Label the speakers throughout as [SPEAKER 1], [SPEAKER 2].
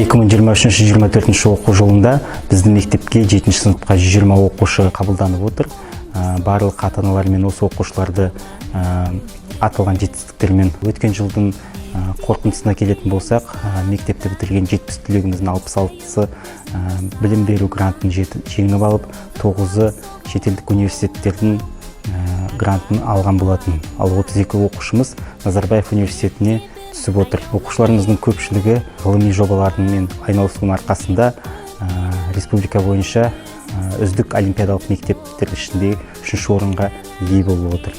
[SPEAKER 1] 2023-24 оқу жылында біздің мектепке 7 сыныпқа 120 оқушы қабылданып отыр. Барлық ата-аналар мен осы оқушыларды аталған жетістіктермен өткен жылдың қорытындысына келетін болсақ, мектепті бітірген 70 түлегіміздің 66-сы білім беру грантын жеңіп алып, 9-ы шетелдік университеттердің грантын алған болатын. Ал 32 оқушымыз Назарбаев университетіне түсіп отыр. Оқушыларымыздың көпшілігі ғылыми жобалармен айналысуының арқасында республика бойынша үздік олимпиадалық мектептер ішінде 3-ші орынға ие болып отыр.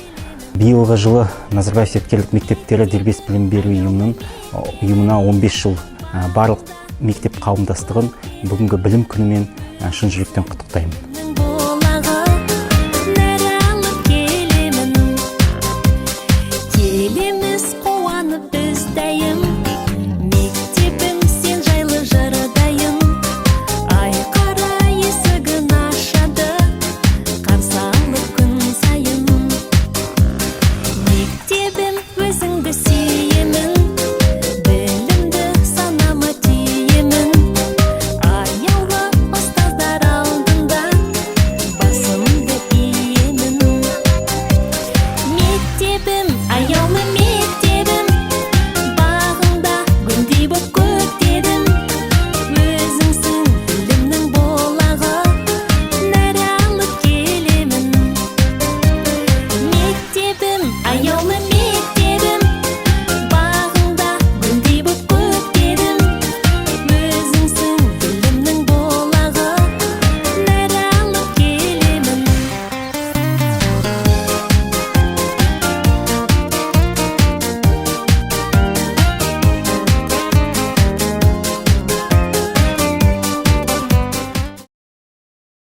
[SPEAKER 1] Биылғы жылы Назарбаев зияткерлік мектептері дербес білім беру ұйымына 15 жыл барлық мектеп қауымдастығын бүгінгі білім күнімен шын жүректен құттықтаймын.